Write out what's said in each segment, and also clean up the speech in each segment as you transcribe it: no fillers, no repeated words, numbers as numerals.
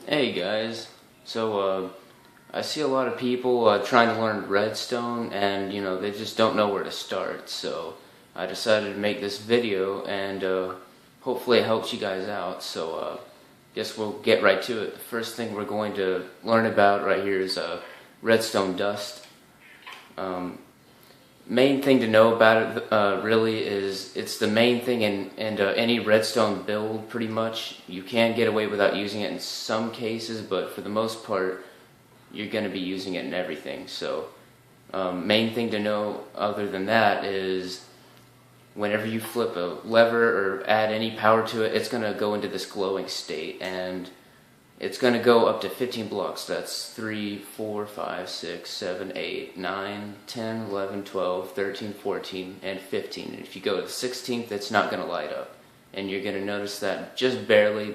Hey guys, I see a lot of people trying to learn redstone and they just don't know where to start, so I decided to make this video and hopefully it helps you guys out. Guess we'll get right to it. The first thing we're going to learn about right here is redstone dust. Main thing to know about it really is it's the main thing in any redstone build. Pretty much you can get away without using it in some cases, but for the most part you're going to be using it in everything. Main thing to know other than that is whenever you flip a lever or add any power to it, it's going to go into this glowing state, and it's going to go up to 15 blocks. That's 3, 4, 5, 6, 7, 8, 9, 10, 11, 12, 13, 14, and 15. And if you go to the 16th, it's not going to light up. And you're going to notice that just barely.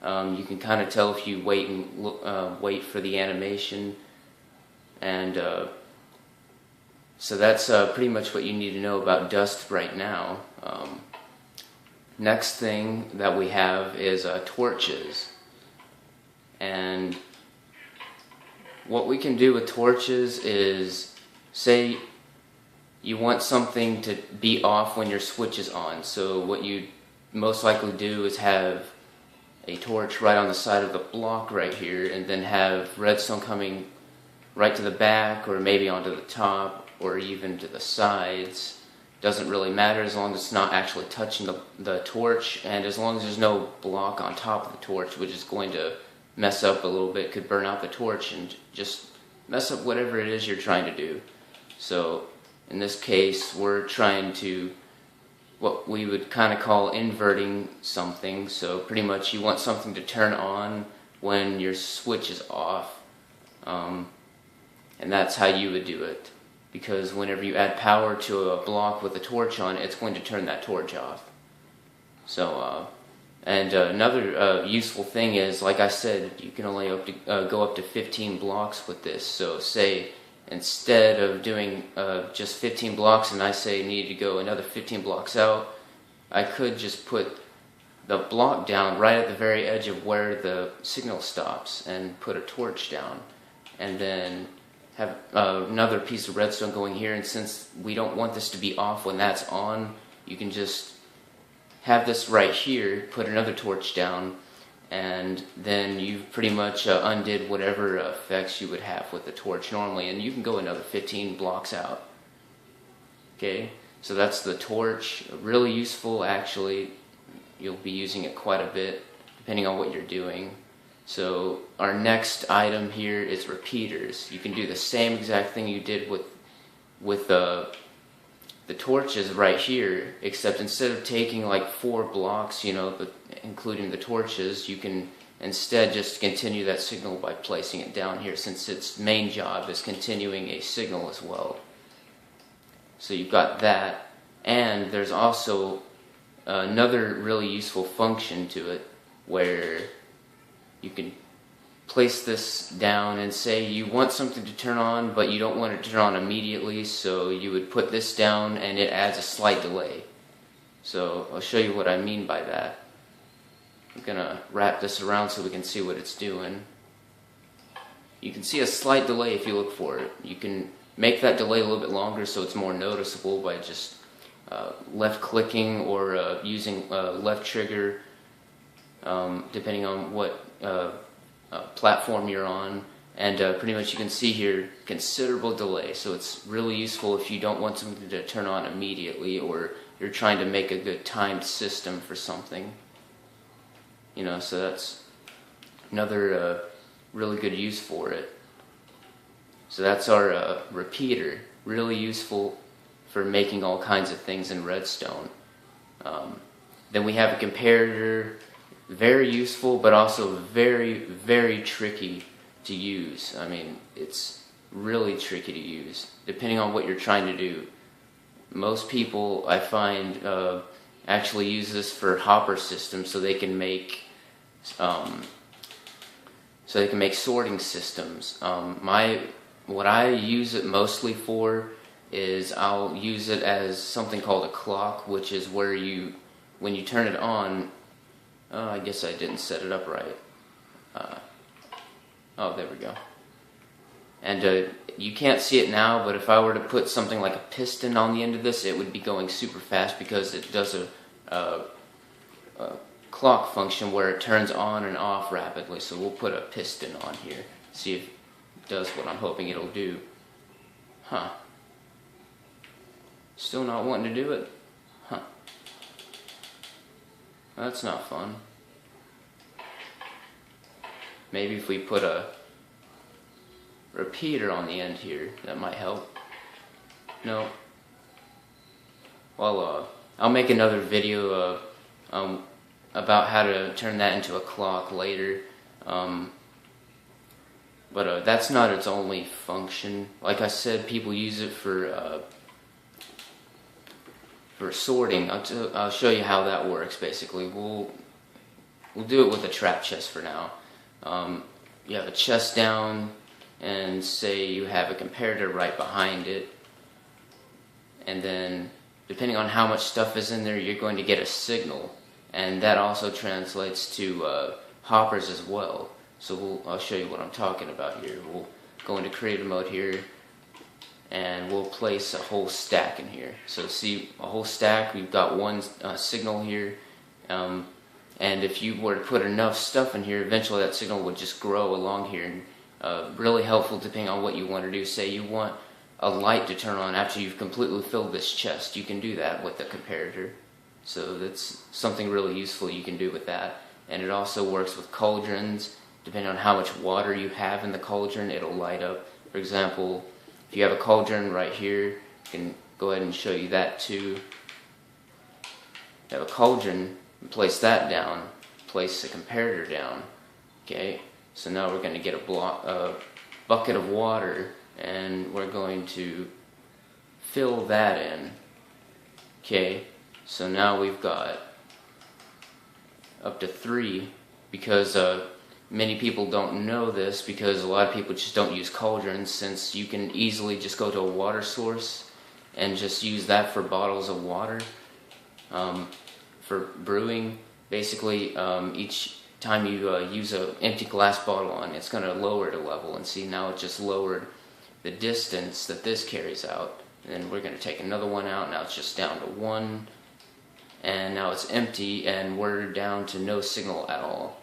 You can kind of tell if you wait and wait for the animation. And so that's pretty much what you need to know about dust right now. Next thing that we have is torches. And what we can do with torches is, say you want something to be off when your switch is on. So what you most likely do is have a torch right on the side of the block right here, and then have redstone coming right to the back, or maybe onto the top, or even to the sides. Doesn't really matter as long as it's not actually touching the torch, and as long as there's no block on top of the torch, which is going to mess up a little bit, could burn out the torch and just mess up whatever it is you're trying to do. So in this case, we're trying to what we would kind of call inverting something. So pretty much you want something to turn on when your switch is off, and that's how you would do it, because whenever you add power to a block with a torch on, it's going to turn that torch off. Another useful thing is, like I said, you can only go up to 15 blocks with this. So say instead of doing just 15 blocks, and I say need to go another 15 blocks out, I could just put the block down right at the very edge of where the signal stops and put a torch down, and then have another piece of redstone going here. And since we don't want this to be off when that's on, you can just have this right here, put another torch down, and then you've pretty much undid whatever effects you would have with the torch normally, and you can go another 15 blocks out. Okay, so that's the torch. Really useful, actually. You'll be using it quite a bit depending on what you're doing. So our next item here is repeaters. You can do the same exact thing you did with the torches right here, except instead of taking like 4 blocks, including the torches, you can instead just continue that signal by placing it down here, since its main job is continuing a signal as well. So you've got that, and there's also another really useful function to it, where you can place this down and say you want something to turn on, but you don't want it to turn on immediately, so you would put this down and it adds a slight delay. So I'll show you what I mean by that. I'm gonna wrap this around so we can see what it's doing. You can see a slight delay if you look for it. You can make that delay a little bit longer so it's more noticeable by just left clicking or using left trigger, depending on what platform you're on, and pretty much you can see here considerable delay. So it's really useful if you don't want something to turn on immediately, or you're trying to make a good timed system for something. So that's another really good use for it. So that's our repeater, really useful for making all kinds of things in redstone. Then we have a comparator. Very useful, but also very, very tricky to use. I mean, it's really tricky to use, depending on what you're trying to do. Most people, I find, actually use this for hopper systems, so they can make sorting systems. What I use it mostly for is I'll use it as something called a clock, which is where when you turn it on. I guess I didn't set it up right. Oh, there we go. And you can't see it now, but if I were to put something like a piston on the end of this, it would be going super fast because it does a clock function where it turns on and off rapidly. So we'll put a piston on here, see if it does what I'm hoping it'll do. Huh. Still not wanting to do it? Huh. That's not fun. Maybe if we put a repeater on the end here, that might help. No. Well, I'll make another video about how to turn that into a clock later. But that's not its only function. Like I said, people use it for sorting. I'll show you how that works. Basically, we'll do it with a trap chest for now. You have a chest down, and say you have a comparator right behind it, and then depending on how much stuff is in there, you're going to get a signal, and that also translates to hoppers as well. So I'll show you what I'm talking about here. We'll go into creator mode here, and we'll place a whole stack in here. So see, a whole stack, we've got one signal here, and if you were to put enough stuff in here, eventually that signal would just grow along here. And really helpful depending on what you want to do. Say you want a light to turn on after you've completely filled this chest, you can do that with the comparator. So that's something really useful you can do with that. And it also works with cauldrons. Depending on how much water you have in the cauldron, it'll light up. For example, if you have a cauldron right here, I can go ahead and show you that too. You have a cauldron, place that down, place the comparator down. Okay, so now we're going to get a bucket of water, and we're going to fill that in. Okay, so now we've got up to 3, because many people don't know this, because a lot of people just don't use cauldrons, since you can easily just go to a water source and just use that for bottles of water for brewing. Basically, each time you use an empty glass bottle on, it's going to lower the level. And see, now it just lowered the distance that this carries out. And then we're going to take another one out. Now it's just down to 1, and now it's empty, and we're down to no signal at all.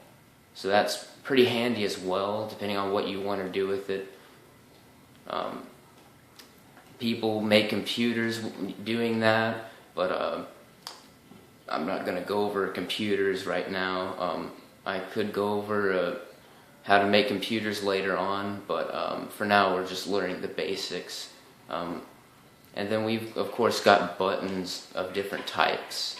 So that's pretty handy as well, depending on what you want to do with it. People make computers doing that, but I'm not going to go over computers right now. I could go over how to make computers later on, but for now we're just learning the basics. And then we've of course got buttons of different types.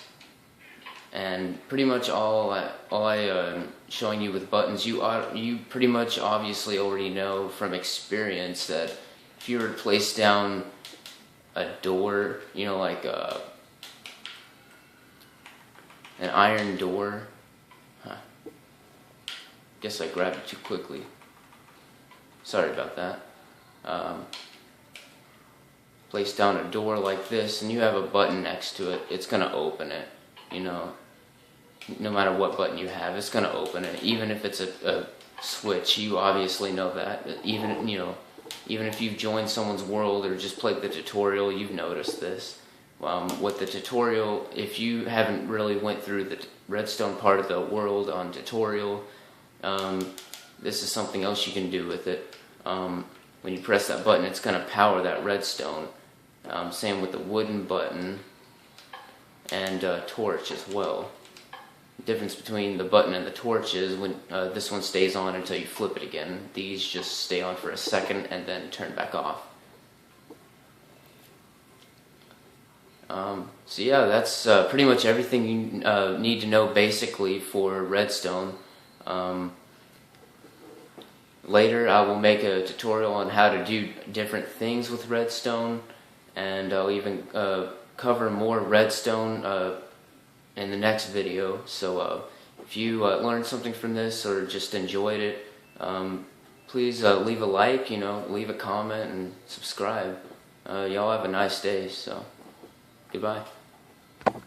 And pretty much all I showing you with buttons, you pretty much obviously already know from experience that if you were to place down a door, you know, like an iron door. Guess I grabbed it too quickly. Sorry about that. Place down a door like this, and you have a button next to it. It's gonna open it. You know, no matter what button you have, it's gonna open it. Even if it's a switch, you obviously know that. Even if you've joined someone's world or just played the tutorial, you've noticed this. With the tutorial, if you haven't really went through the redstone part of the world on tutorial, this is something else you can do with it. When you press that button, it's going to power that redstone. Same with the wooden button and torch as well. The difference between the button and the torch is when this one stays on until you flip it again. These just stay on for a second and then turn back off. So yeah, that's pretty much everything you need to know basically for redstone. Later I will make a tutorial on how to do different things with redstone, and I'll even cover more redstone in the next video. So if you learned something from this or just enjoyed it, please leave a like, leave a comment and subscribe. Y'all have a nice day, so goodbye.